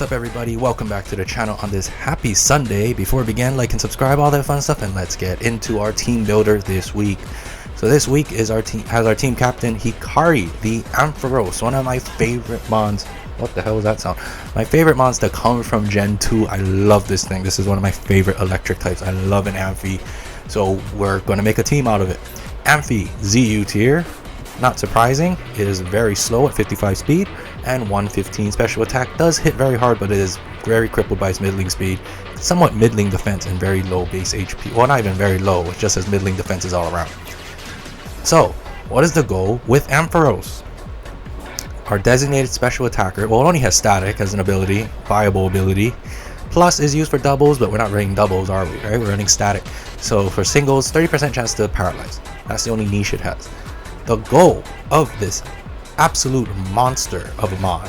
What's up everybody, welcome back to the channel on this happy Sunday. Before we begin, like and subscribe, all that fun stuff, and let's get into our team builder this week. So this week is our team has our team captain Hikari the Ampharos, one of my favorite mons. What the hell was that sound? My favorite mons to come from Gen 2. I love this thing. This is one of my favorite electric types. I love an Amphy, so we're going to make a team out of it. Amphy ZU tier. Not surprising, it is very slow at 55 speed and 115 special attack. Does hit very hard, but it is very crippled by its middling speed, somewhat middling defense, and very low base HP. Well, not even very low, it just has middling defenses all around. So what is the goal with Ampharos? Our designated special attacker, well, it only has static as an ability, viable ability. Plus is used for doubles, but we're not running doubles, are we? Right, we're running static. So for singles, 30% chance to paralyze. That's the only niche it has. The goal of this absolute monster of a mon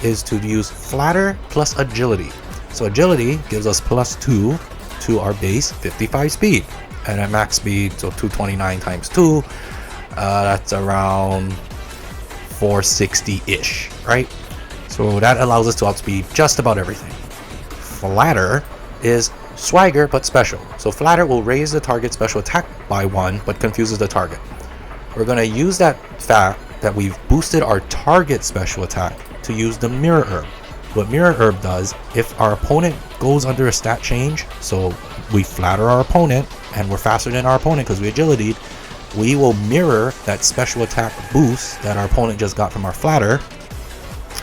is to use flatter plus agility. So agility gives us +2 to our base 55 speed, and at max speed, so 229 times 2, that's around 460-ish, right? So that allows us to outspeed just about everything. Flatter is swagger but special. So flatter will raise the target special attack by 1 but confuses the target. We're going to use that fact that we've boosted our target special attack to use the mirror herb. What mirror herb does, if our opponent goes under a stat change, so we flatter our opponent and we're faster than our opponent because we agility, we will mirror that special attack boost that our opponent just got from our flatter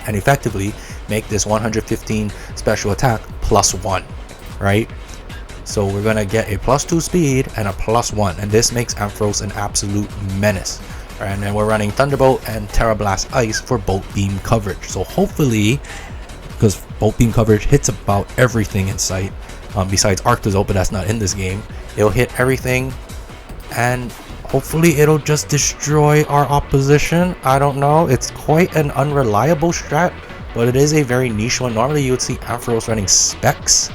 and effectively make this 115 special attack +1, right? So we're going to get a +2 speed and a +1, and this makes Ampharos an absolute menace. Right, and then we're running Thunderbolt and Terra Blast Ice for Bolt Beam coverage. So hopefully, because Bolt Beam coverage hits about everything in sight, besides Arctozolt, but that's not in this game, it'll hit everything, and hopefully it'll just destroy our opposition. I don't know, it's quite an unreliable strat, but it is a very niche one. Normally you would see Ampharos running Specs,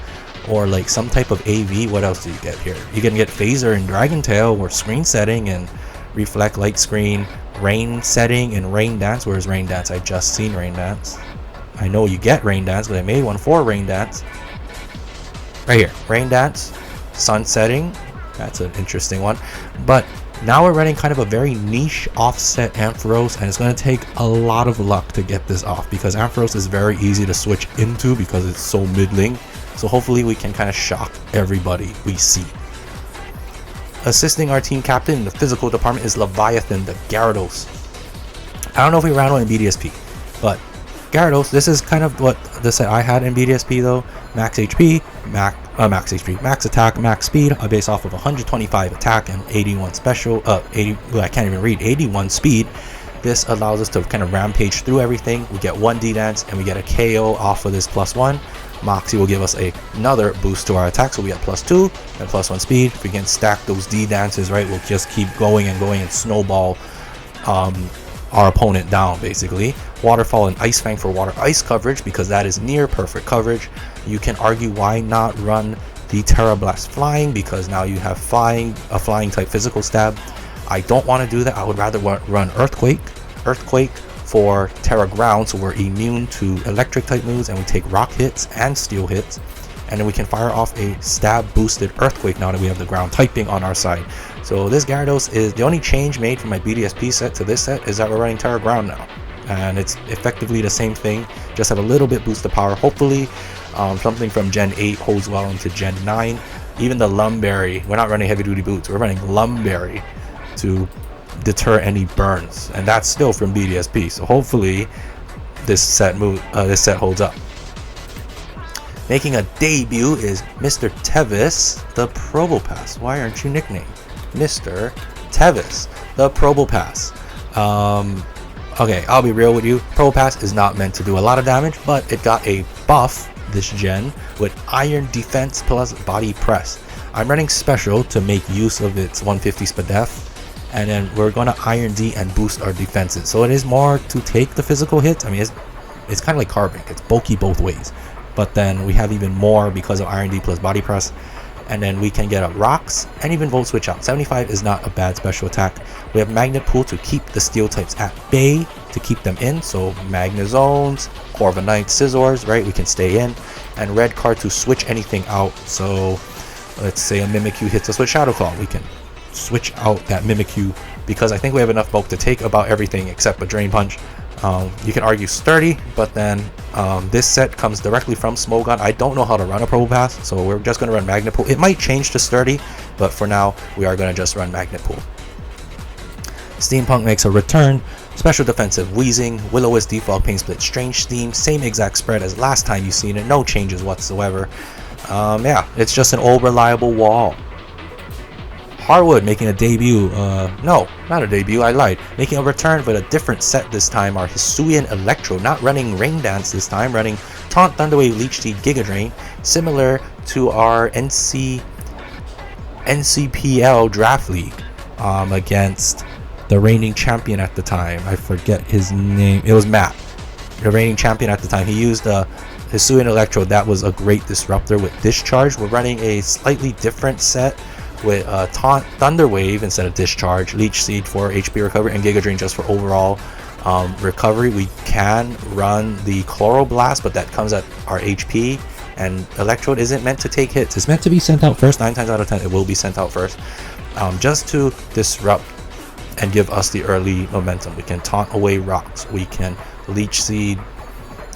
or like some type of AV. What else do you get here? You can get Phaser and Dragon Tail, or screen setting and reflect light screen, rain setting and rain dance. Where's rain dance? I just seen rain dance. I know you get rain dance, but I made one for rain dance. Right here, rain dance, sun setting. That's an interesting one. But now we're running kind of a very niche offset Ampharos, and it's going to take a lot of luck to get this off because Ampharos is very easy to switch into because it's so middling. So hopefully we can kind of shock everybody we see. Assisting our team captain in the physical department is Leviathan the Gyarados. I don't know if we ran one in BDSP, but Gyarados, this is kind of what the set I had in BDSP though. Max HP, max attack, max speed, based off of 125 attack and 81 special, 81 speed. This allows us to kind of rampage through everything. We get 1 D-Dance and we get a KO off of this +1. Moxie will give us another boost to our attack, so we get +2 and +1 speed. If we can stack those D-Dances, right, we'll just keep going and snowball our opponent down, basically. Waterfall and Ice Fang for water ice coverage, because that is near perfect coverage. You can argue why not run the Terra Blast Flying, because now you have a flying type physical stab. I don't want to do that. I would rather run Earthquake for Terra Ground, so we're immune to electric type moves and we take rock hits and steel hits, and then we can fire off a stab boosted Earthquake now that we have the ground typing on our side. So this Gyarados is the only change made from my BDSP set to this set is that we're running Terra Ground now, and it's effectively the same thing, just have a little bit boosted power. Hopefully something from Gen 8 holds well into Gen 9. Even the Lumberry, we're not running heavy duty boots, we're running Lumberry to deter any burns, and that's still from BDSP. So hopefully this set holds up. Making a debut is Mr. Tevis the Probopass. Why aren't you nicknamed Mr. Tevis the Probopass? Okay, I'll be real with you. Probopass is not meant to do a lot of damage, but it got a buff this gen with Iron Defense plus Body Press. I'm running special to make use of its 150 Spadef, and then we're going to Iron D and boost our defenses. So it is more to take the physical hits. I mean, it's kind of like Carbink. It's bulky both ways. But then we have even more because of Iron D plus Body Press. and then we can get up Rocks and even Volt Switch out. 75 is not a bad special attack. We have Magnet Pool to keep the steel types at bay, to keep them in, so Magnezones, Corviknight, Scizors, right, we can stay in, and red card to switch anything out. So let's say a Mimikyu hits us with Shadow Claw, we can switch out that Mimikyu because I think we have enough bulk to take about everything except a Drain Punch. You can argue Sturdy, but then this set comes directly from Smogon. I don't know how to run a Probopass, so we're just going to run Magnet Pool. It might change to Sturdy, but for now we are going to just run Magnet Pool. Steampunk makes a return. Special defensive Wheezing, Will-O-Wisp default Pain Split, Strange Steam, same exact spread as last time you've seen it, no changes whatsoever. Yeah, it's just an old reliable wall. Harwood making a debut, no, not a debut, I lied. Making a return but a different set this time, our Hisuian Electro, not running Rain Dance this time, running Taunt, Thunderwave, Leech Seed, Giga Drain, similar to our NCPL Draft League against the reigning champion at the time. I forget his name. It was Matt, the reigning champion at the time. He used the Hisuian Electro. That was a great disruptor with Discharge. We're running a slightly different set with Taunt, Thunderwave instead of Discharge, Leech Seed for HP recovery, and Giga Drain just for overall recovery. We can run the Chloroblast, but that comes at our HP, and Electrode isn't meant to take hits. It's meant to be sent out first. 9 times out of 10 it will be sent out first, just to disrupt and give us the early momentum. We can Taunt away Rocks, we can Leech Seed,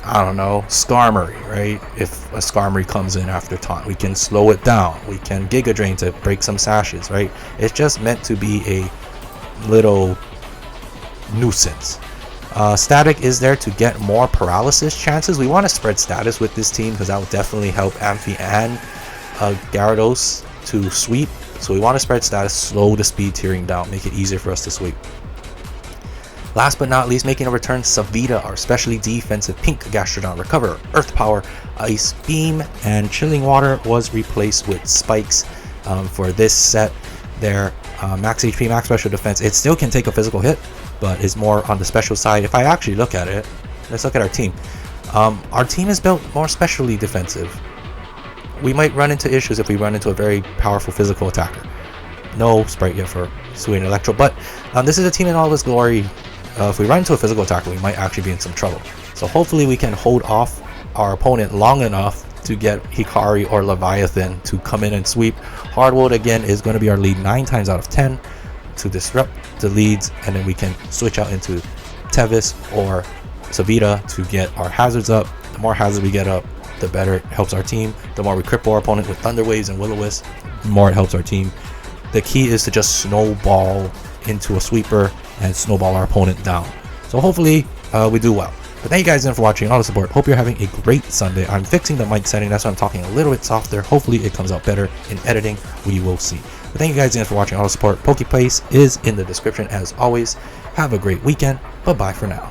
I don't know, Skarmory, right? If a Skarmory comes in after Taunt, we can slow it down. We can Giga Drain to break some sashes, right? It's just meant to be a little nuisance. Static is there to get more paralysis chances. We want to spread status with this team because that will definitely help Amphy and Gyarados to sweep. So we want to spread status, slow the speed tiering down, make it easier for us to sweep. Last but not least, making a return, Savita, our specially defensive pink Gastrodon Recover, Earth Power, Ice Beam, and Chilling Water was replaced with Spikes for this set. Their max HP, max special defense. It still can take a physical hit, but is more on the special side. If I actually look at it, let's look at our team. Our team is built more specially defensive. We might run into issues if we run into a very powerful physical attacker. No sprite yet for Hisuian Electro, but this is a team in all its glory. If we run into a physical attacker, we might actually be in some trouble. So hopefully we can hold off our opponent long enough to get Hikari or Leviathan to come in and sweep. Hardwood again is going to be our lead 9 times out of 10 to disrupt the leads, and then we can switch out into Tevis or Savita to get our hazards up. The more hazards we get up, the better it helps our team. The more we cripple our opponent with Thunder Waves and Will-O-Wisp, the more it helps our team. The key is to just snowball into a sweeper and snowball our opponent down. So hopefully we do well. But thank you guys again for watching, all the support. Hope you're having a great Sunday. I'm fixing the mic setting, that's why I'm talking a little bit softer. Hopefully it comes out better in editing. We will see. But thank you guys again for watching, all the support. PokePlace is in the description as always. Have a great weekend. Bye bye for now.